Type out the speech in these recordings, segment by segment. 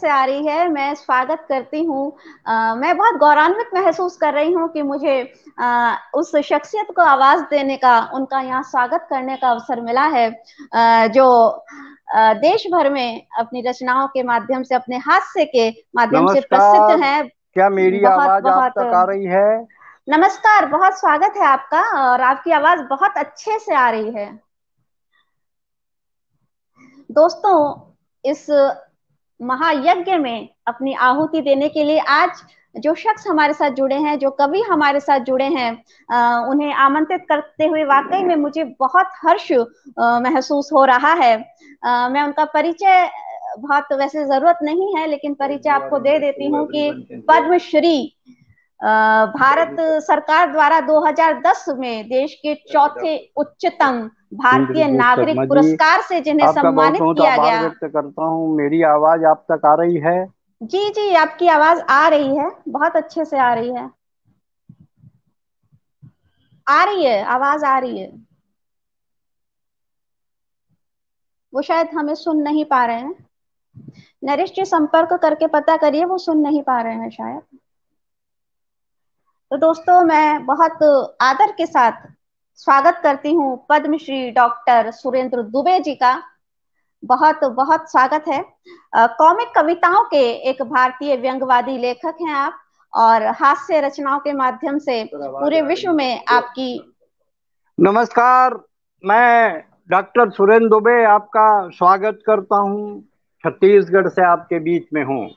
से आ रही है। मैं स्वागत करती हूँ। मैं बहुत गौरवान्वित महसूस कर रही हूँ कि मुझे उस शख्सियत को आवाज देने का, उनका यहाँ स्वागत करने का अवसर मिला है, जो देश भर में अपनी रचनाओं के माध्यम से, अपने हास्य के माध्यम से प्रसिद्ध नमस्कार। हैं। क्या मेरी बहुत आवाज आप बहुत तक आ रही है? नमस्कार, बहुत स्वागत है आपका, और आपकी आवाज बहुत अच्छे से आ रही है। दोस्तों, इस महायज्ञ में अपनी आहुति देने के लिए आज जो शख्स हमारे साथ जुड़े हैं, जो कवि हमारे साथ जुड़े हैं, उन्हें आमंत्रित करते हुए वाकई में मुझे बहुत हर्ष महसूस हो रहा है। मैं उनका परिचय, बहुत वैसे जरूरत नहीं है, लेकिन परिचय आपको दे देती हूँ कि पद्मश्री भारत सरकार द्वारा 2010 में देश के चौथे उच्चतम भारतीय इंद्रजीत नागरिक शर्मा जी, पुरस्कार से जिन्हें आपका बहुत सम्मानित बहुत किया आभार गया। व्यक्त करता हूँ। मेरी आवाज आप तक आ रही है? जी जी, आपकी आवाज आ रही है, बहुत अच्छे से आ रही है। आ रही है, आवाज आ रही है। वो शायद हमें सुन नहीं पा रहे हैं। नरेश जी, संपर्क करके पता करिए, वो सुन नहीं पा रहे हैं शायद। तो दोस्तों, मैं बहुत आदर के साथ स्वागत करती हूँ पद्मश्री डॉक्टर सुरेंद्र दुबे जी का। बहुत बहुत स्वागत है। कॉमिक कविताओं के एक भारतीय व्यंग्यवादी लेखक हैं आप, और हास्य रचनाओं के माध्यम से पूरे विश्व में आपकी। नमस्कार। मैं डॉक्टर सुरेंद्र दुबे आपका स्वागत करता हूँ। छत्तीसगढ़ से आपके बीच में हूँ।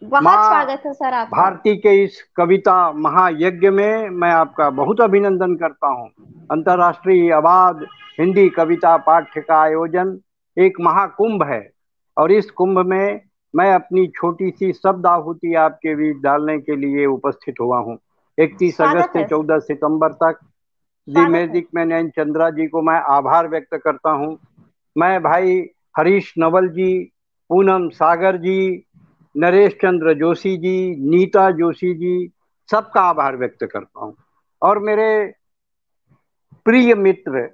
बहुत माँ स्वागत है सर आपका। भारती के इस कविता महायज्ञ में मैं आपका बहुत अभिनंदन करता हूँ। अंतर्राष्ट्रीय आवाज हिंदी कविता पाठ्य का आयोजन एक महाकुंभ है, और इस कुंभ में मैं अपनी छोटी सी शब्द आहुति आपके बीच डालने के लिए उपस्थित हुआ हूँ। 31 अगस्त स्वागत से है, 14 सितंबर तक दी स्वागत है। मैजिक मैन एंड चंद्रा जी को मैं आभार व्यक्त करता हूँ। मैं भाई हरीश नवल जी, पूनम सागर जी, नरेश चंद्र जोशी जी, नीता जोशी जी, सबका आभार व्यक्त करता हूँ। और मेरे प्रिय मित्र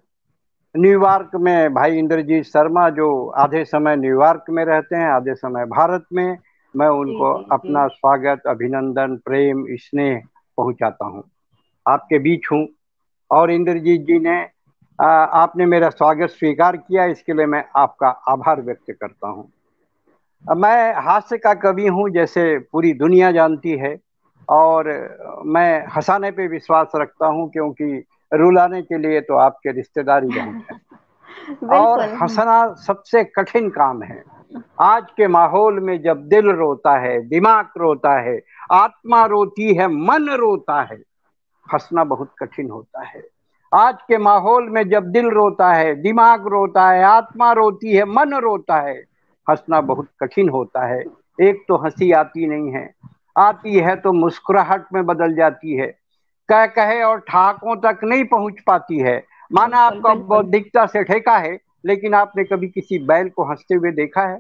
न्यूयॉर्क में भाई इंद्रजीत शर्मा, जो आधे समय न्यूयॉर्क में रहते हैं, आधे समय भारत में, मैं जी उनको जी जी। अपना स्वागत, अभिनंदन, प्रेम, स्नेह पहुंचाता हूं। आपके बीच हूं। और इंद्रजीत जी ने आपने मेरा स्वागत स्वीकार किया, इसके लिए मैं आपका आभार व्यक्त करता हूं। मैं हास्य का कवि हूं, जैसे पूरी दुनिया जानती है, और मैं हंसाने पे विश्वास रखता हूं, क्योंकि रुलाने के लिए तो आपके रिश्तेदारी बहुत है। और बिल्कुल। हंसना सबसे कठिन काम है। आज के माहौल में जब दिल रोता है, दिमाग रोता है, आत्मा रोती है, मन रोता है, हंसना बहुत कठिन होता है। आज के माहौल में जब दिल रोता है, दिमाग रोता है, आत्मा रोती है, मन रोता है, हंसना बहुत कठिन होता है। एक तो हंसी आती नहीं है, आती है तो मुस्कुराहट में बदल जाती है, कह कहे और ठहाकों तक नहीं पहुंच पाती है। माना बिल्कुल आपका बिल्कुल। बौद्धिकता से ठेका है, लेकिन आपने कभी किसी बैल को हंसते हुए देखा है?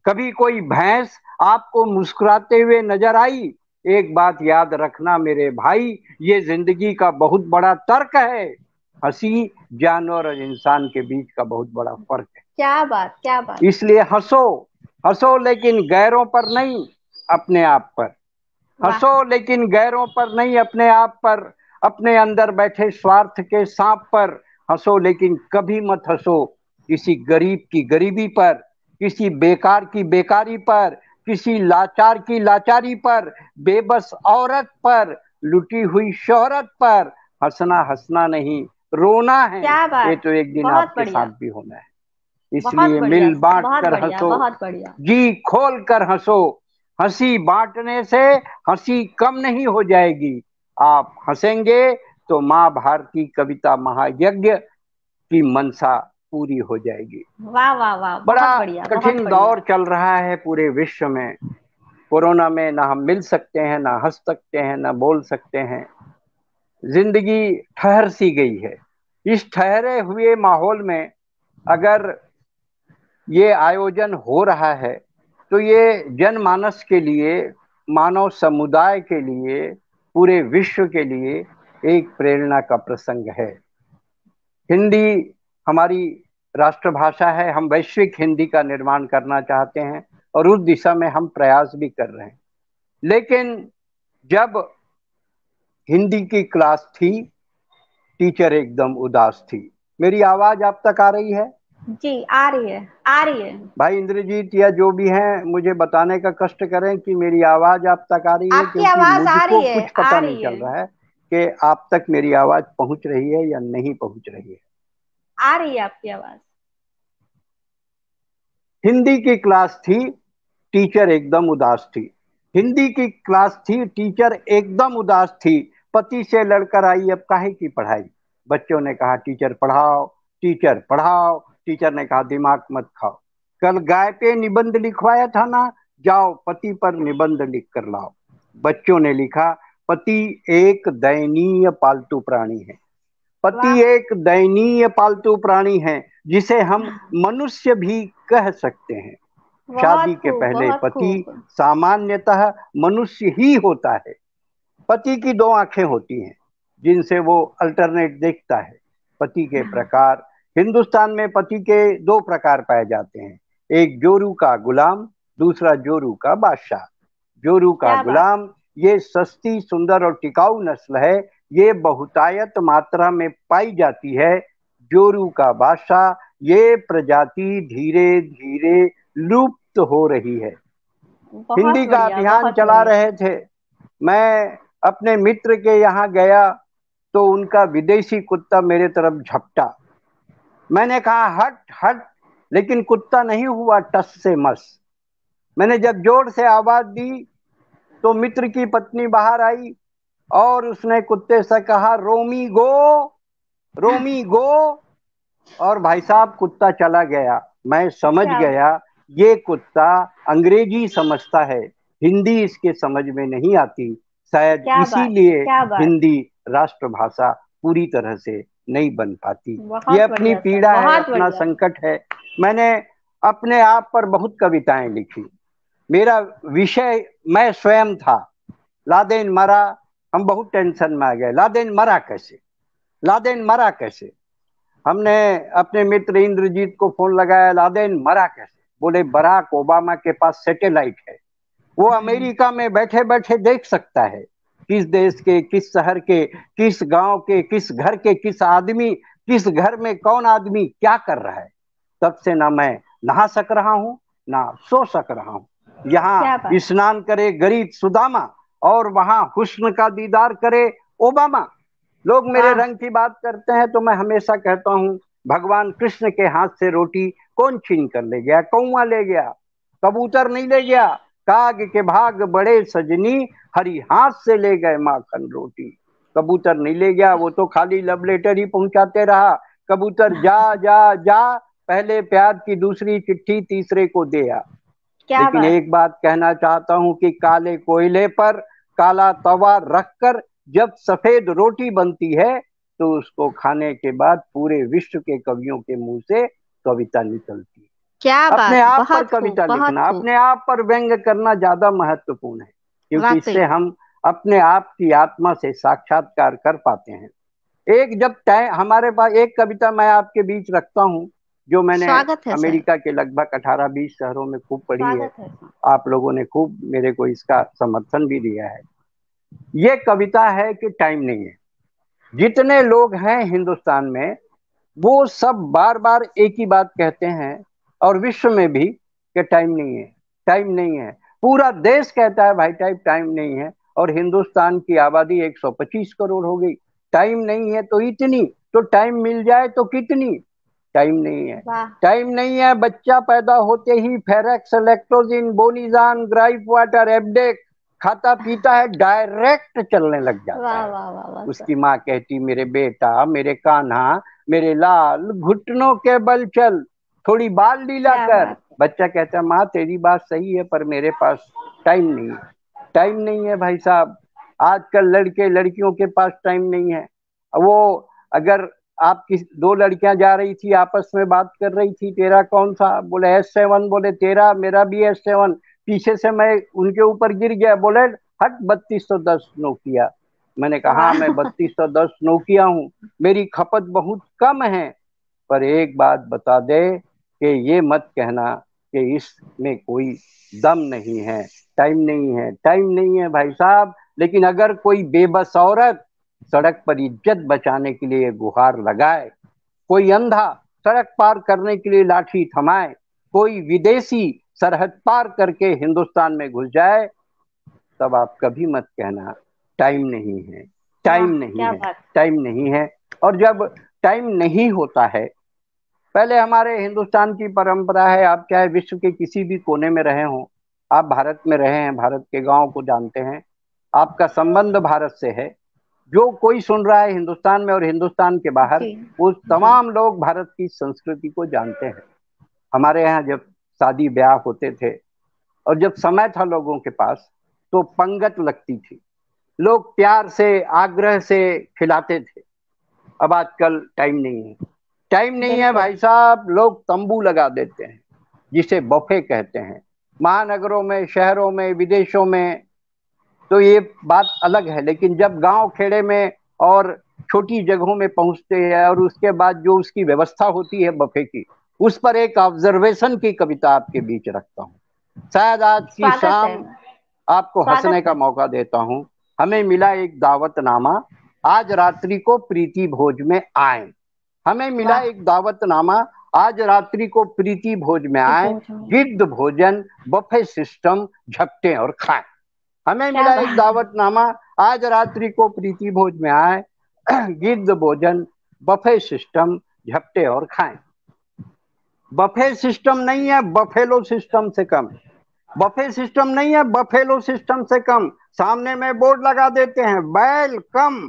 कभी कोई भैंस आपको मुस्कुराते हुए नजर आई? एक बात याद रखना मेरे भाई, ये जिंदगी का बहुत बड़ा तर्क है। हंसी जानवर और इंसान के बीच का बहुत बड़ा फर्क है। क्या बात, क्या बात। इसलिए हंसो, हंसो लेकिन गैरों पर नहीं, अपने आप पर। वाह। हंसो लेकिन गैरों पर नहीं, अपने आप पर। अपने अंदर बैठे स्वार्थ के सांप पर हंसो, लेकिन कभी मत हंसो किसी गरीब की गरीबी पर, किसी बेकार की बेकारी पर, किसी लाचार की लाचारी पर, बेबस औरत पर, लुटी हुई शोहरत पर। हंसना हंसना नहीं, रोना है। क्या ये बात। तो एक दिन बहुत आपके साथ बढ़िया। भी होना है। बहुत इसलिए बढ़िया, मिल बांट बहुत कर बढ़िया, हंसो, बहुत बढ़िया। जी खोल कर हंसो। हंसी बांटने से हंसी कम नहीं हो जाएगी। आप हंसेंगे तो माँ भारती कविता महायज्ञ की मनसा पूरी हो जाएगी। वाह वाह वाह, बड़ा बहुत बढ़िया, बहुत कठिन बढ़िया। दौर चल रहा है पूरे विश्व में। कोरोना में ना हम मिल सकते हैं, ना हंस सकते हैं, ना बोल सकते हैं। जिंदगी ठहर सी गई है। इस ठहरे हुए माहौल में अगर ये आयोजन हो रहा है, तो ये जनमानस के लिए, मानव समुदाय के लिए, पूरे विश्व के लिए एक प्रेरणा का प्रसंग है। हिंदी हमारी राष्ट्रभाषा है। हम वैश्विक हिंदी का निर्माण करना चाहते हैं, और उस दिशा में हम प्रयास भी कर रहे हैं। लेकिन जब हिंदी की क्लास थी, टीचर एकदम उदास थी। मेरी आवाज आप तक आ रही है? जी आ रही है, आ रही है। भाई इंद्रजीत या जो भी हैं, मुझे बताने का कष्ट करें कि मेरी आवाज आप तक आ रही है, आपकी क्योंकि आवाज आ मुझको रही है, कुछ आ पता नहीं रही चल है, रहा है कि आप तक मेरी आवाज पहुंच रही है या नहीं पहुंच रही है। आ रही है आपकी आवाज। हिंदी की क्लास थी, टीचर एकदम उदास थी। हिंदी की क्लास थी, टीचर एकदम उदास थी। पति से लड़कर आई, अब काहे की पढ़ाई। बच्चों ने कहा टीचर पढ़ाओ, टीचर पढ़ाओ। टीचर ने कहा दिमाग मत खाओ। कल गाय पे निबंध लिखवाया था ना, जाओ पति पर निबंध लिख कर लाओ। बच्चों ने लिखा, पति एक दयनीय पालतू प्राणी है। पति वाह, एक दयनीय पालतू प्राणी है, जिसे हम मनुष्य भी कह सकते हैं। शादी बहुत के खूब, पहले बहुत पति खूब। सामान्यतः मनुष्य ही होता है। पति की दो आंखें होती हैं, जिनसे वो अल्टरनेट देखता है। पति के प्रकार, हिंदुस्तान में पति के दो प्रकार पाए जाते हैं। एक जोरू का गुलाम, दूसरा जोरू का बादशाह। जोरू का क्या बात। गुलाम ये सस्ती, सुंदर और टिकाऊ नस्ल है। ये बहुतायत मात्रा में पाई जाती है। जोरू का बादशाह ये प्रजाति धीरे धीरे लुप्त हो रही है। हिंदी बहुत का बढ़िया, अभियान बहुत चला बढ़िया। रहे थे। मैं अपने मित्र के यहाँ गया तो उनका विदेशी कुत्ता मेरे तरफ झपटा। मैंने कहा हट हट, लेकिन कुत्ता नहीं हुआ टस से मस। मैंने जब जोर से आवाज दी तो मित्र की पत्नी बाहर आई और उसने कुत्ते से कहा रोमी गो, रोमी गो। और भाई साहब कुत्ता चला गया। मैं समझ क्या गया ये कुत्ता अंग्रेजी समझता है, हिंदी इसके समझ में नहीं आती। शायद क्या बात, इसीलिए क्या बात। हिंदी राष्ट्रभाषा पूरी तरह से नहीं बन पाती। ये बहुत अपनी बढ़िया सर, पीड़ा है, बहुत अपना बढ़िया। संकट है। मैंने अपने आप पर बहुत कविताएं लिखी। मेरा विषय मैं स्वयं था। लादेन मरा, हम बहुत टेंशन में आ गए। लादेन मरा कैसे, लादेन मरा कैसे। हमने अपने मित्र इंद्रजीत को फोन लगाया, लादेन मरा कैसे। बोले बराक ओबामा के पास सैटेलाइट है, वो अमेरिका में बैठे बैठे देख सकता है किस देश के, किस शहर के, किस गांव के, किस घर के, किस आदमी, किस घर में कौन आदमी क्या कर रहा है। तब से ना मैं नहा सक रहा हूं, ना सो सक रहा हूं। क्या यहाँ बात। स्नान करे गरीब सुदामा, और वहां हुस्न का दीदार करे ओबामा। लोग मेरे वाह। रंग की बात करते हैं तो मैं हमेशा कहता हूँ, भगवान कृष्ण के हाथ से रोटी कौन छीन कर ले गया? कौआ ले गया, कबूतर नहीं ले गया। काग के भाग बड़े सजनी, हरी हाथ से ले गए माखन रोटी। कबूतर नहीं ले गया, वो तो खाली लव लेटर ही पहुंचाते रहा। कबूतर जा जा जा, पहले प्यार की दूसरी चिट्ठी तीसरे को दे आ। क्या लेकिन बात। एक बात कहना चाहता हूं कि काले कोयले पर काला तवा रखकर जब सफेद रोटी बनती है तो उसको खाने के बाद पूरे विश्व के कवियों के मुंह से कविता निकलती है। क्या अपने बात, आप पर बहुत खूब, कविता बहुत लिखना, खूब। अपने आप पर व्यंग करना ज्यादा महत्वपूर्ण है, क्योंकि वाकई। इससे हम अपने आप की आत्मा से साक्षात्कार कर पाते हैं। एक जब टाइम हमारे पास, एक कविता मैं आपके बीच रखता हूँ जो मैंने स्वागत है सर। अमेरिका के लगभग 18-20 शहरों में खूब पढ़ी है। स्वागत है सर। आप लोगों ने खूब मेरे को इसका समर्थन भी दिया है। ये कविता है कि टाइम नहीं है। जितने लोग हैं हिंदुस्तान में वो सब बार बार एक ही बात कहते हैं, और विश्व में भी, कि टाइम नहीं है, टाइम नहीं है। पूरा देश कहता है भाई टाइम टाइम नहीं है, और हिंदुस्तान की आबादी 125 करोड़ हो गई। टाइम नहीं है तो इतनी, तो टाइम मिल जाए तो कितनी। टाइम नहीं है, वाह। टाइम नहीं है। बच्चा पैदा होते ही फेरेक्स, लैक्टोजिन, बोनीजान, ग्राइप वाटर, एब्डेक खाता पीता है, डायरेक्ट चलने लग जाता वाह है। वाह वाह वाह सर। उसकी माँ कहती मेरे बेटा, मेरे कान्हा, मेरे लाल, घुटनों के बल चल, थोड़ी बाल लीला क्या कर। बात है। बच्चा कहता है माँ तेरी बात सही है, पर मेरे पास टाइम नहीं है। टाइम नहीं है भाई साहब। आजकल लड़के लड़कियों के पास टाइम नहीं है। वो अगर आप किस दो लड़कियां जा रही थी, आपस में बात कर रही थी, तेरा कौन सा, बोले S7, बोले तेरा, मेरा भी S7। पीछे से मैं उनके ऊपर गिर गया, बोले हट 3210 नोकिया। मैंने कहा हाँ, वाह। मैं 3210 नोकिया हूँ, मेरी खपत बहुत कम है। पर एक बात बता दे कि ये मत कहना कि इसमें कोई दम नहीं है, टाइम नहीं है, टाइम नहीं है भाई साहब। लेकिन अगर कोई बेबस औरत सड़क पर इज्जत बचाने के लिए गुहार लगाए, कोई अंधा सड़क पार करने के लिए लाठी थमाए, कोई विदेशी सरहद पार करके हिंदुस्तान में घुस जाए, तब आप कभी मत कहना टाइम नहीं है, टाइम वाह नहीं क्या है, बात। टाइम नहीं है। और जब टाइम नहीं होता है, पहले हमारे हिंदुस्तान की परंपरा है, आप चाहे विश्व के किसी भी कोने में रहे हों, आप भारत में रहे हैं, भारत के गांव को जानते हैं, आपका संबंध भारत से है। जो कोई सुन रहा है हिंदुस्तान में और हिंदुस्तान के बाहर, जी वो जी। तमाम लोग भारत की संस्कृति को जानते हैं। हमारे यहाँ जब शादी ब्याह होते थे और जब समय था लोगों के पास, तो पंगत लगती थी, लोग प्यार से आग्रह से खिलाते थे। अब आजकल टाइम नहीं है, टाइम नहीं है बिल्कुल। भाई साहब। लोग तंबू लगा देते हैं, जिसे बफे कहते हैं, महानगरों में, शहरों में, विदेशों में, तो ये बात अलग है। लेकिन जब गांव खेड़े में और छोटी जगहों में पहुंचते हैं, और उसके बाद जो उसकी व्यवस्था होती है बफे की, उस पर एक ऑब्जर्वेशन की कविता आपके बीच रखता हूँ। शायद आज की स्वागत है। शाम आपको हंसने स्वागत का है। मौका देता हूँ। हमें मिला एक दावतनामा, आज रात्रि को प्रीति भोज में आए। हमें मिला वाह। एक दावतनामा, आज रात्रि को प्रीति भोज में की आए, पहुंच में। गिद्ध भोजन बफे सिस्टम झपटे और खाएं। हमें क्या मिला एक बात। दावतनामा, आज रात्रि को प्रीति भोज में आए, गिद्ध भोजन बफे सिस्टम झपटे और खाएं। बफे सिस्टम नहीं है, बफेलो सिस्टम से कम। बफे सिस्टम नहीं है, बफेलो सिस्टम से कम। सामने में बोर्ड लगा देते हैं, वेलकम।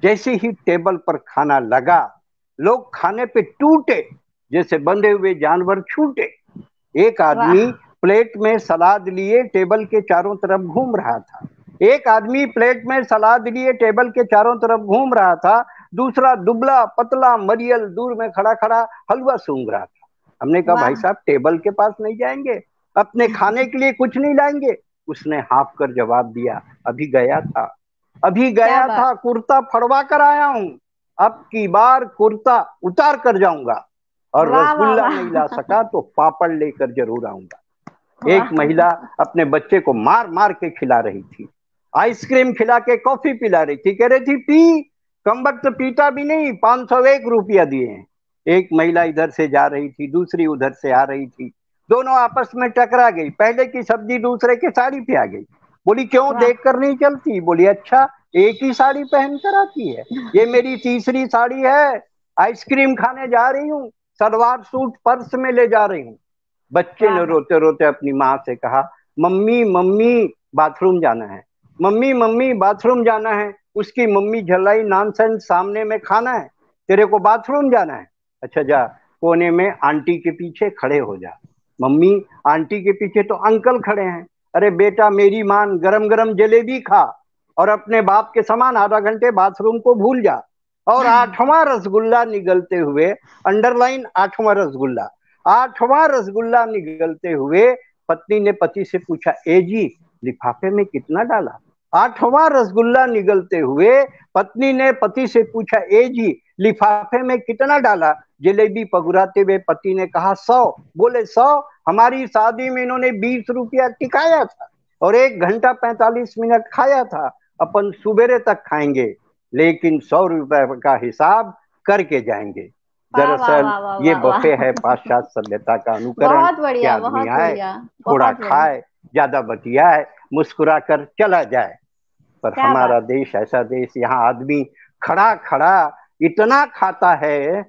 जैसे ही टेबल पर खाना लगा, लोग खाने पे टूटे, जैसे बंधे हुए जानवर छूटे। एक वाह। आदमी प्लेट में सलाद लिए टेबल के चारों तरफ घूम रहा था। एक आदमी प्लेट में सलाद लिए टेबल के चारों तरफ घूम रहा था। दूसरा दुबला पतला मरियल दूर में खड़ा खड़ा हलवा सूंघ रहा था। हमने कहा भाई वाह साहब, टेबल के पास नहीं जाएंगे, अपने खाने के लिए कुछ नहीं लाएंगे? उसने हाँफ कर जवाब दिया, अभी गया था, अभी क्या गया बात। था, कुर्ता फड़वा कर आया हूं, अब की बार कुर्ता उतार कर जाऊंगा। और वाह वाह रसगुल्ला वाह। नहीं ला सका तो पापड़ लेकर जरूर आऊंगा। एक वाह। महिला अपने बच्चे को मार मार के खिला रही थी, आइसक्रीम खिला के कॉफी पिला रही थी, कह रही थी पी, कम वक्त पीता भी नहीं, 501 रुपया दिए हैं। एक महिला इधर से जा रही थी, दूसरी उधर से आ रही थी, दोनों आपस में टकरा गई, पहले की सब्जी दूसरे के साड़ी पे आ गई। बोली क्यों, वाह। देख कर नहीं चलती? बोली अच्छा, एक ही साड़ी पहन कर आती है, ये मेरी तीसरी साड़ी है, आइसक्रीम खाने जा रही हूँ, सलवार सूट पर्स में ले जा रही हूँ। बच्चे वाह ने वाह। रोते रोते अपनी माँ से कहा, मम्मी मम्मी बाथरूम जाना है, मम्मी मम्मी बाथरूम जाना है। उसकी मम्मी झल्लाई, नॉनसेंस, सामने में खाना है, तेरे को बाथरूम जाना है? अच्छा जा, कोने में आंटी के पीछे खड़े हो जा। मम्मी, आंटी के पीछे तो अंकल खड़े हैं। अरे बेटा मेरी मान, गरम गरम जलेबी खा और अपने बाप के समान आधा घंटे बाथरूम को भूल जा। और आठवां रसगुल्ला निगलते हुए, अंडरलाइन आठवां रसगुल्ला, आठवां रसगुल्ला निगलते हुए पत्नी ने पति से पूछा, ए जी लिफाफे में कितना डाला? आठवां रसगुल्ला निगलते हुए पत्नी ने पति से पूछा, ए जी लिफाफे में कितना डाला? जलेबी पगुराते हुए पति ने कहा 100। बोले 100? हमारी शादी में इन्होंने 20 रुपया टिकाया था और 1 घंटा 45 मिनट खाया था, अपन सुबेरे तक खाएंगे, लेकिन 100 रुपए का हिसाब करके जाएंगे। वाह वाह दरअसल वाह वाह ये वाह बफे वाह। है पाश्चात्य सभ्यता का अनुकरण, बहुत कि बढ़िया आदमी बहुत आए, बढ़िया। थोड़ा बहुत बढ़िया। खाए, ज्यादा बतियाए, मुस्कुरा कर चला जाए। पर क्या हमारा बात। देश ऐसा देश, यहाँ आदमी खड़ा खड़ा इतना खाता है,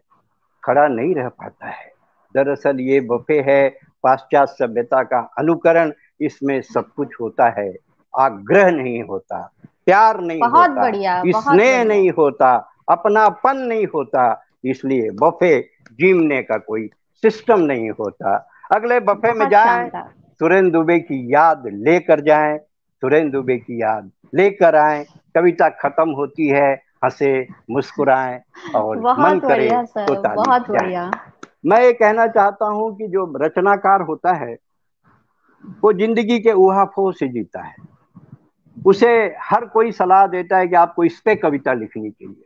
खड़ा नहीं रह पाता है। दरअसल ये बफे है पाश्चात्य सभ्यता का अनुकरण, इसमें सब कुछ होता है, आग्रह नहीं होता, प्यार नहीं बहुत होता, बढ़िया बहुत स्नेह बढ़िया। नहीं होता, अपनापन नहीं होता। इसलिए बफे जीमने का कोई सिस्टम नहीं होता। अगले बफे में बहुत जाएं, शानदार। सुरेंद्र दुबे की याद लेकर जाएं, सुरेंद्र दुबे की याद लेकर आए। कविता खत्म होती है, हंसे, मुस्कुराएं और मन बहुत करे बढ़िया तो सर ताली बहुत बजाएं। बढ़िया। मैं ये कहना चाहता हूं कि जो रचनाकार होता है, वो जिंदगी के ऊहापोह से जीता है। उसे हर कोई सलाह देता है कि आपको इस पे कविता लिखनी चाहिए,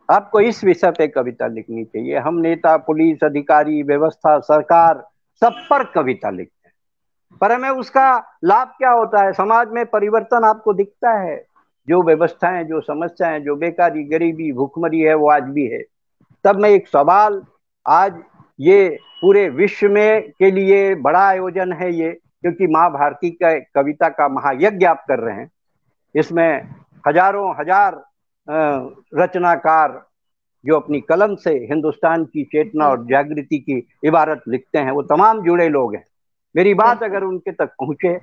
आपको इस विषय पे कविता लिखनी चाहिए। हम नेता, पुलिस अधिकारी, व्यवस्था, सरकार सब पर कविता लिखते हैं। पर हमें उसका लाभ क्या होता है? समाज में परिवर्तन आपको दिखता है? जो व्यवस्थाएं, जो समस्याएं, जो बेकारी, गरीबी, भूखमरी है, वो आज भी है। तब मैं एक सवाल, आज ये पूरे विश्व में के लिए बड़ा आयोजन है ये, क्योंकि माँ भारती का कविता का महायज्ञ आप कर रहे हैं। इसमें हजारों हजार रचनाकार जो अपनी कलम से हिंदुस्तान की चेतना और जागृति की इबारत लिखते हैं, वो तमाम जुड़े लोग हैं। मेरी बात अगर उनके तक पहुंचे,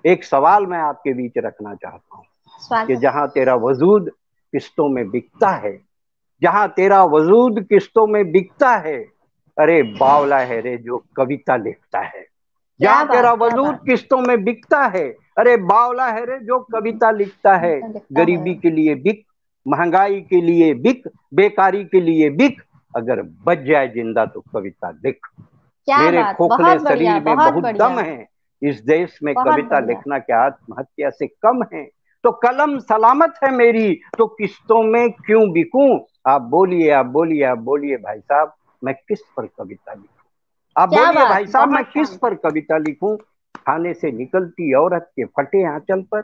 एक सवाल मैं आपके बीच रखना चाहता हूं कि जहां तेरा वजूद किस्तों में बिकता है, जहां तेरा वजूद किस्तों में बिकता है, अरे बावला है रे जो कविता लिखता है। जहां तेरा वजूद किस्तों में बिकता है, अरे बावला है रे जो कविता लिखता है। गरीबी के लिए बिक, महंगाई के लिए बिक, बेकारी के लिए बिक, अगर बच जाए जिंदा तो कविता लिख। मेरे खोखले शरीर में बहुत दम है, इस देश में कविता लिखना क्या आत्महत्या से कम है? तो कलम सलामत है मेरी, तो किस्तों में क्यों बिकूं? आप बोलिए, आप बोलिए, आप बोलिए भाई साहब, मैं किस पर कविता लिखूं? आप बोलिए भाई साहब, मैं किस पर कविता लिखूं? थाने से निकलती औरत के फटे आंचल पर,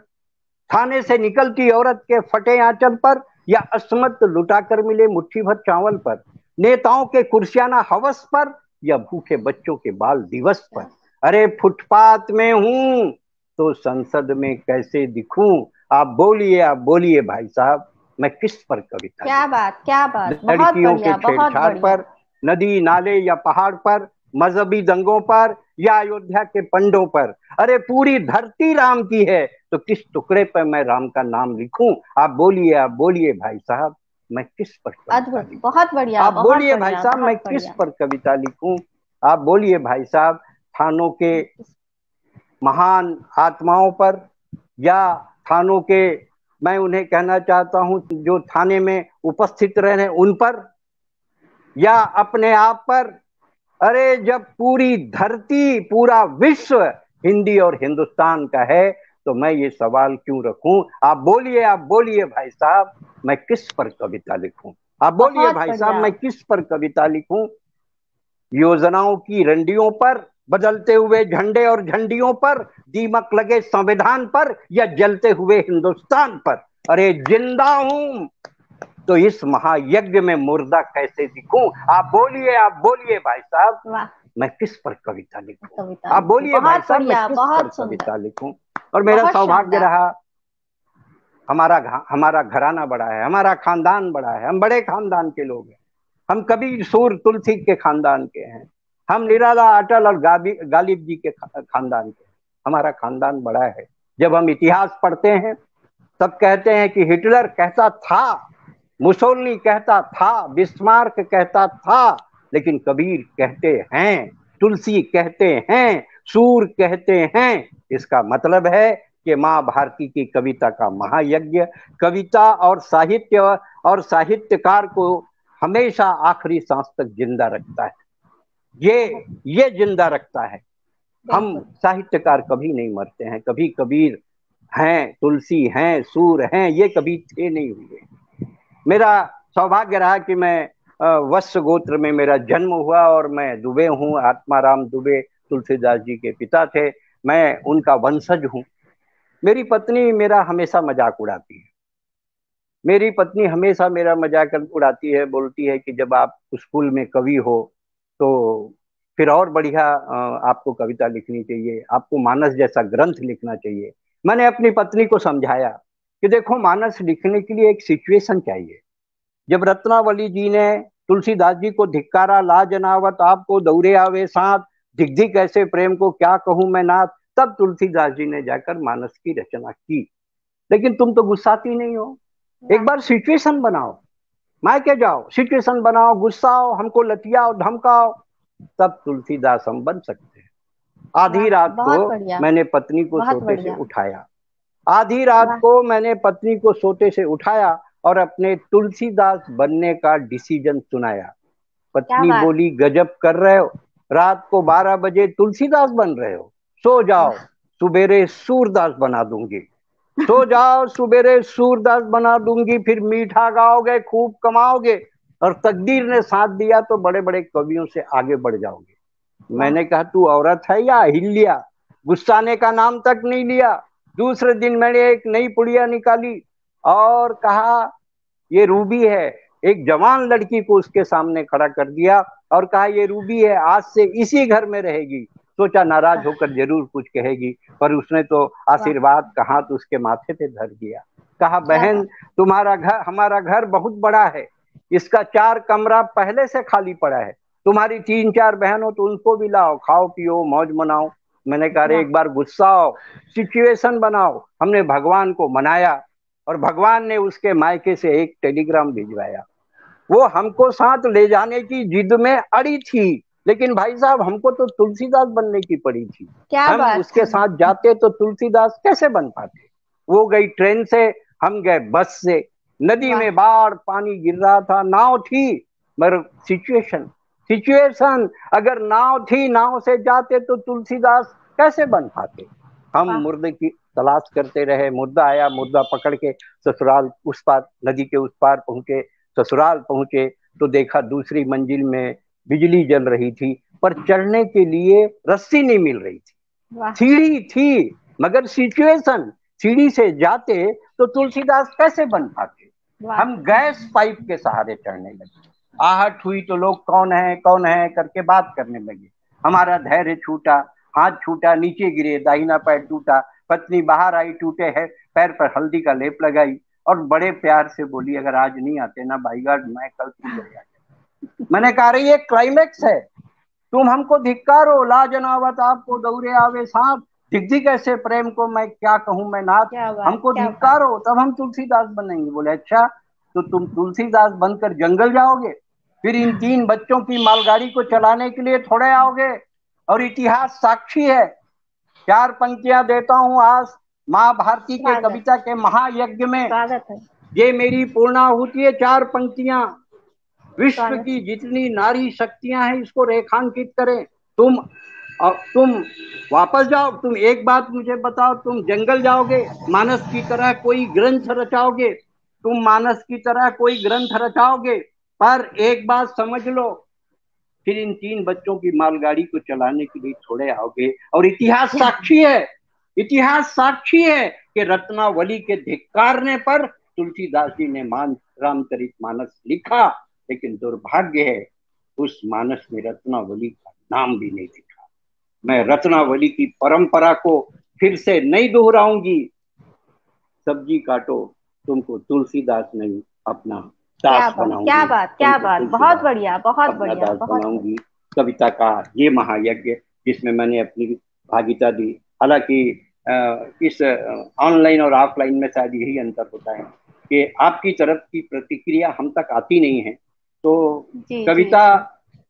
थाने से निकलती औरत के फटे आंचल पर, या अस्मत लुटाकर मिले मुट्ठी भर चावल पर, नेताओं के कुर्सियाना हवस पर, या भूखे बच्चों के बाल दिवस पर। अरे फुटपाथ में हूं तो संसद में कैसे दिखूं? आप बोलिए, आप बोलिए भाई साहब, मैं किस पर कविता? क्या बात, क्या बात, लड़कियों के छेड़छाड़ पर, नदी नाले या पहाड़ पर, मजहबी दंगों पर, या अयोध्या के पंडों पर। अरे पूरी धरती राम की है, तो किस टुकड़े पर मैं राम का नाम लिखूं? आप बोलिए, आप बोलिए भाई साहब, मैं किस पर कविता लिखूं? बहुत बढ़िया। आप बोलिए भाई साहब, मैं किस पर कविता लिखूं? आप बोलिए भाई साहब, थानों के महान आत्माओं पर, या थानों के, मैं उन्हें कहना चाहता हूं जो थाने में उपस्थित रहे उन पर, या अपने आप पर। अरे जब पूरी धरती, पूरा विश्व हिंदी और हिंदुस्तान का है, तो मैं ये सवाल क्यों रखूं? आप बोलिए, आप बोलिए भाई साहब, मैं किस पर कविता लिखूं? आप बोलिए भाई साहब, मैं किस पर कविता लिखूं? योजनाओं की रंडियों पर, बदलते हुए झंडे और झंडियों पर, दीमक लगे संविधान पर, या जलते हुए हिंदुस्तान पर। अरे जिंदा हूं तो इस महायज्ञ में मुर्दा कैसे दिखूं? आप बोलिए, आप बोलिए भाई साहब, मैं किस पर कविता लिखूं? आप बोलिए भाई साहब, मैं किस पर कविता लिखूं? और मेरा सौभाग्य रहा, हमारा घराना बड़ा है, हमारा खानदान बड़ा है, हम बड़े खानदान के लोग हैं। हम कबीर सूर तुलसी के खानदान के हैं, हम निराला अटल और गालिब जी के खानदान के हैं। हमारा खानदान बड़ा है। जब हम इतिहास पढ़ते हैं तब कहते हैं कि हिटलर कहता था, मुसोलिनी कहता था, बिस्मार्क कहता था, लेकिन कबीर कहते हैं, तुलसी कहते हैं, सूर कहते हैं। इसका मतलब है कि माँ भारती की कविता का महायज्ञ कविता और साहित्य और साहित्यकार को हमेशा आखिरी सांस तक जिंदा रखता है। ये जिंदा रखता है। हम साहित्यकार कभी नहीं मरते हैं, कभी कबीर हैं, तुलसी हैं, सूर हैं, ये कभी थे नहीं हुए। मेरा सौभाग्य रहा कि मैं वत्स गोत्र में मेरा जन्म हुआ और मैं दुबे हूँ। आत्माराम दुबे तुलसीदास जी के पिता थे, मैं उनका वंशज हूँ। मेरी पत्नी मेरा हमेशा मजाक उड़ाती है, मेरी पत्नी हमेशा मेरा मजाक उड़ाती है, बोलती है कि जब आप स्कूल में कवि हो तो फिर और बढ़िया आपको कविता लिखनी चाहिए, आपको मानस जैसा ग्रंथ लिखना चाहिए। मैंने अपनी पत्नी को समझाया कि देखो, मानस लिखने के लिए एक सिचुएशन चाहिए। जब रत्नावली जी ने तुलसीदास जी को धिक्कारा, ला जनावत आपको दौरे आवे साथ, धिक धिक ऐसे प्रेम को क्या कहूं मैं नाथ, तब तुलसीदास जी ने जाकर मानस की रचना की। लेकिन तुम तो गुस्साती नहीं हो। एक बार सिचुएशन बनाओ, मायके जाओ, सिचुएशन बनाओ, गुस्साओ, हमको लतियाओ, धमकाओ, तब तुलसीदास हम बन सकते हैं। आधी रात को मैंने पत्नी को सोते से उठाया, आधी रात को मैंने पत्नी को सोते से उठाया और अपने तुलसीदास बनने का डिसीजन सुनाया। पत्नी बोली, गजब कर रहे हो, रात को 12 बजे तुलसीदास बन रहे हो, सो जाओ, सुबेरे सूरदास बना दूंगी। सो जाओ, सुबेरे सूरदास बना दूंगी, फिर मीठा गाओगे, खूब कमाओगे, और तकदीर ने साथ दिया तो बड़े बड़े कवियों से आगे बढ़ जाओगे। मैंने कहा तू औरत है या अहिल्या? गुस्साने का नाम तक नहीं लिया। दूसरे दिन मैंने एक नई पुड़िया निकाली और कहा ये रूबी है। एक जवान लड़की को उसके सामने खड़ा कर दिया और कहा ये रूबी है, आज से इसी घर में रहेगी। सोचा नाराज होकर जरूर कुछ कहेगी, पर उसने तो आशीर्वाद का हाथ उसके माथे पे धर दिया। कहा बहन तुम्हारा घर, हमारा घर बहुत बड़ा है, इसका 4 कमरा पहले से खाली पड़ा है, तुम्हारी 3-4 बहन हो तो उनको भी लाओ, खाओ पियो मौज मनाओ। मैंने कहा एक बार गुस्सा आओ, सिचुएशन बनाओ। हमने भगवान को मनाया और भगवान ने उसके मायके से एक टेलीग्राम भिजवाया। वो हमको साथ ले जाने की जिद में अड़ी थी, लेकिन भाई साहब हमको तो तुलसीदास बनने की पड़ी थी। हम उसके साथ जाते तो तुलसीदास कैसे बन पाते। वो गई ट्रेन से, हम गए बस से। नदी में बाढ़ पानी गिर रहा था, नाव थी मगर सिचुएशन अगर नाव थी, नाव से जाते तो तुलसीदास कैसे बन पाते। हम मुर्दे की तलाश करते रहे, मुर्दा आया, मुर्दा पकड़ के ससुराल उस पार, नदी के उस पार पहुंचे। ससुराल पहुंचे तो देखा दूसरी मंजिल में बिजली जल रही थी, पर चढ़ने के लिए रस्सी नहीं मिल रही थी। सीढ़ी थी मगर सिचुएशन, सीढ़ी से जाते तो तुलसीदास कैसे बन पाते। हम गैस पाइप के सहारे चढ़ने लगे। आहट हुई तो लोग कौन है करके बात करने लगे। हमारा धैर्य छूटा, हाथ छूटा, नीचे गिरे, दाहिना पैर टूटा। पत्नी बाहर आई, टूटे है पैर पर हल्दी का लेप लगाई और बड़े प्यार से बोली अगर आज नहीं आते ना बाई गॉड मैं कल तुझे आ। मैंने कहा रही ये क्लाइमेक्स है, तुम हमको धिक्कारो, ला जनावत आपको दौरे आवे सांप, धिक ऐसे प्रेम को मैं क्या कहूं मैं नाथ, हमको धिक्कारो तब हम तुलसीदास बनेंगे। बोले अच्छा तो तुम तुलसीदास बनकर जंगल जाओगे, फिर इन 3 बच्चों की मालगाड़ी को चलाने के लिए थोड़े आओगे। और इतिहास साक्षी है। 4 पंक्तियां देता हूं आज माँ भारती के कविता के महायज्ञ में। ये मेरी पूर्णाहुति है, 4 पंक्तियां। विश्व की जितनी नारी शक्तियां हैं इसको रेखांकित करें। तुम वापस जाओ, तुम एक बात मुझे बताओ, तुम जंगल जाओगे, मानस की तरह कोई ग्रंथ रचाओगे, तुम मानस की तरह कोई ग्रंथ रचाओगे, पर एक बात समझ लो, फिर इन 3 बच्चों की मालगाड़ी को चलाने के लिए थोड़े आओगे। और इतिहास साक्षी है कि रत्नावली के धिक्कारने पर तुलसीदास जी ने रामचरित मानस लिखा, लेकिन दुर्भाग्य है उस मानस में रत्नावली का नाम भी नहीं लिखा। मैं रत्नावली की परंपरा को फिर से नहीं दोहराऊंगी। सब्जी काटो, तुमको तुलसीदास नहीं अपना दास बनाऊंगी। क्या बात, बहुत बढ़िया, बहुत बढ़िया, बनाऊंगी। कविता का ये महायज्ञ जिसमें मैंने अपनी भागीदारी दी। हालांकि इस ऑनलाइन और ऑफलाइन में शायद यही अंतर होता है कि आपकी तरफ की प्रतिक्रिया हम तक आती नहीं है, तो कविता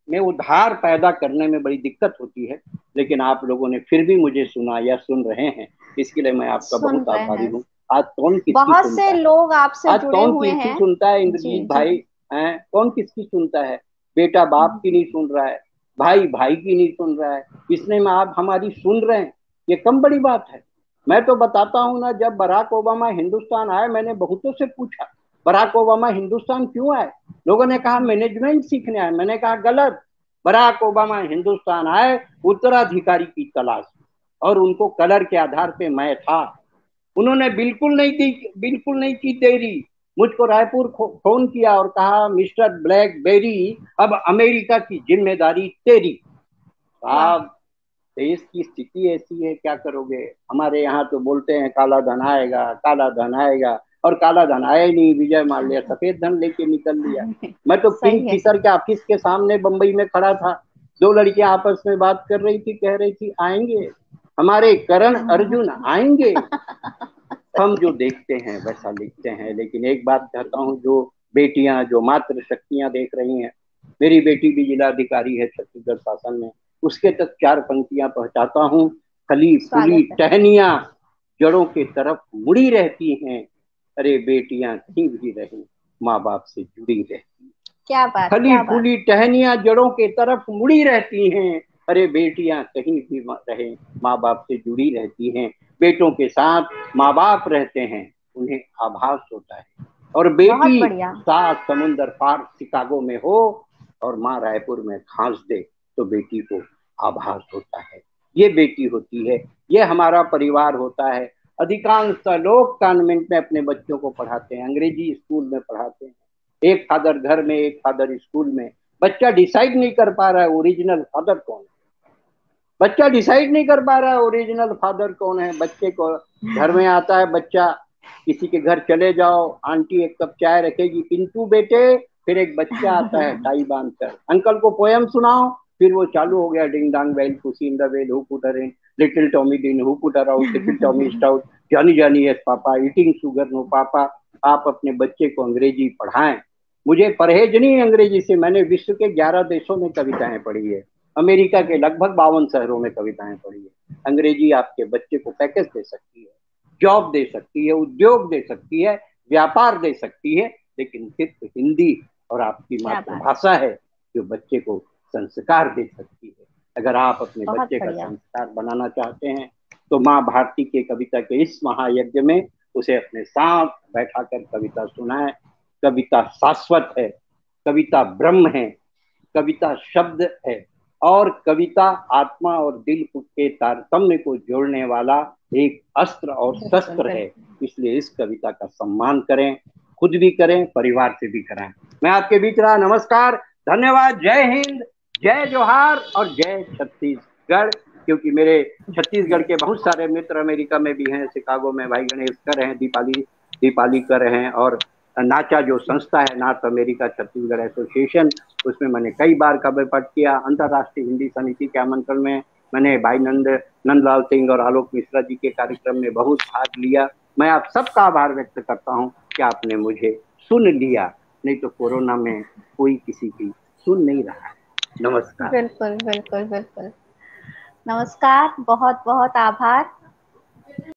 में उद्धार पैदा करने में बड़ी दिक्कत होती है। लेकिन आप लोगों ने फिर भी मुझे सुना या सुन रहे हैं, इसके लिए मैं आपका बहुत आभारी हूँ। आज कौन किसकी बहुत से लोग आपसे जुड़े हुए हैं। किसकी सुनता है इंद्रजीत भाई? कौन किसकी सुनता है? बेटा बाप की नहीं सुन रहा है, भाई की नहीं सुन रहा है, इसने में आप हमारी सुन रहे हैं, ये कम बड़ी बात है। मैं तो बताता हूँ ना, जब बराक ओबामा हिंदुस्तान आए मैंने बहुतों से पूछा बराक ओबामा हिंदुस्तान क्यों आए। लोगों ने कहा मैनेजमेंट सीखने आए। मैंने कहा गलत, बराक ओबामा हिंदुस्तान आए उत्तराधिकारी की तलाश, और उनको कलर के आधार पे मैं था। उन्होंने बिल्कुल नहीं की देरी। मुझको रायपुर फोन किया और कहा मिस्टर ब्लैकबेरी अब अमेरिका की जिम्मेदारी तेरी। साहब देश की स्थिति ऐसी है, क्या करोगे। हमारे यहाँ तो बोलते हैं काला धन आएगा, और काला धन आया ही नहीं। विजय माल्या सफेद धन लेके निकल लिया। मैं तो किंग फिशर के ऑफिस के सामने बंबई में खड़ा था, 2 लड़कियां आपस में बात कर रही थी, कह रही थी आएंगे हमारे करण अर्जुन आएंगे। हम जो देखते हैं वैसा लिखते हैं। लेकिन एक बात कहता हूँ, जो बेटियां, जो मातृ शक्तियां देख रही हैं, मेरी बेटी भी जिलाधिकारी है छत्तीसगढ़ शासन में, उसके तक 4 पंक्तियां पहुंचाता हूँ। फली फूली टहनियां जड़ों के तरफ मुड़ी रहती हैं, अरे बेटियां कहीं भी रहें माँ बाप से जुड़ी रहती। क्या बात, फली फूली टहनियां जड़ों के तरफ मुड़ी रहती हैं, अरे बेटियां कहीं भी रहें माँ बाप से जुड़ी रहती हैं। बेटों के साथ माँ बाप रहते हैं, उन्हें आभास होता है। और बेटी 7 समुंदर पार शिकागो में हो और माँ रायपुर में खांस दे तो बेटी को आभास होता है। ये बेटी होती है, ये हमारा परिवार होता है। अधिकांश लोग कॉन्वेंट में अपने बच्चों को पढ़ाते हैं, अंग्रेजी स्कूल में पढ़ाते हैं, एक फादर घर में, एक फादर स्कूल में। बच्चा डिसाइड नहीं कर पा रहा है ओरिजिनल फादर कौन है, बच्चा डिसाइड नहीं कर पा रहा है ओरिजिनल फादर कौन है। बच्चे को घर में आता है, बच्चा किसी के घर चले जाओ, आंटी एक कप चाय रखेगी, पिंटू बेटे, फिर एक बच्चा आता है टाई बांध कर, अंकल को पोयम सुनाओ, फिर वो चालू हो गया, ding dong bell pussy in the well, who put her in, little Tommy Thin, who put her out, little Tommy Stout, Johnny Johnny yes papa, eating sugar no papa. आप अपने बच्चे को अंग्रेजी पढ़ाएं। मुझे परहेज नहीं है अंग्रेजी से, मैंने विश्व के 11 देशों में कविताएं पढ़ी है, अमेरिका के लगभग 52 शहरों में कविताएं पढ़ी है। अंग्रेजी आपके बच्चे को पैकेज दे सकती है, जॉब दे सकती है, उद्योग दे सकती है, व्यापार दे सकती है, लेकिन सिर्फ हिंदी और आपकी मातृभाषा है जो बच्चे को संस्कार दे सकती है। अगर आप अपने बच्चे का संस्कार बनाना चाहते हैं तो माँ भारती के कविता के इस महायज्ञ में उसे अपने साथ बैठाकर कविता सुनाएं। कविता शाश्वत है, कविता ब्रह्म है, कविता शब्द है, और कविता आत्मा और दिल के तारतम्य को जोड़ने वाला एक अस्त्र और शस्त्र है। इसलिए इस कविता का सम्मान करें, खुद भी करें, परिवार से भी करें। मैं आपके बीच रहा, नमस्कार, धन्यवाद, जय हिंद, जय जोहार और जय छत्तीसगढ़। क्योंकि मेरे छत्तीसगढ़ के बहुत सारे मित्र अमेरिका में भी हैं, शिकागो में भाई गणेश कर हैं, दीपाली कर हैं, और नाचा जो संस्था है नॉर्थ अमेरिका छत्तीसगढ़ एसोसिएशन, उसमें मैंने कई बार कभी पाठ किया। अंतर्राष्ट्रीय हिंदी समिति के आमंत्रण में मैंने भाई नंदलाल सिंह और आलोक मिश्रा जी के कार्यक्रम में बहुत भाग लिया। मैं आप सबका आभार व्यक्त करता हूं कि आपने मुझे सुन लिया, नहीं तो कोरोना में कोई किसी की सुन नहीं रहा है। नमस्कार। बिल्कुल बिल्कुल बिल्कुल, नमस्कार, बहुत बहुत आभार।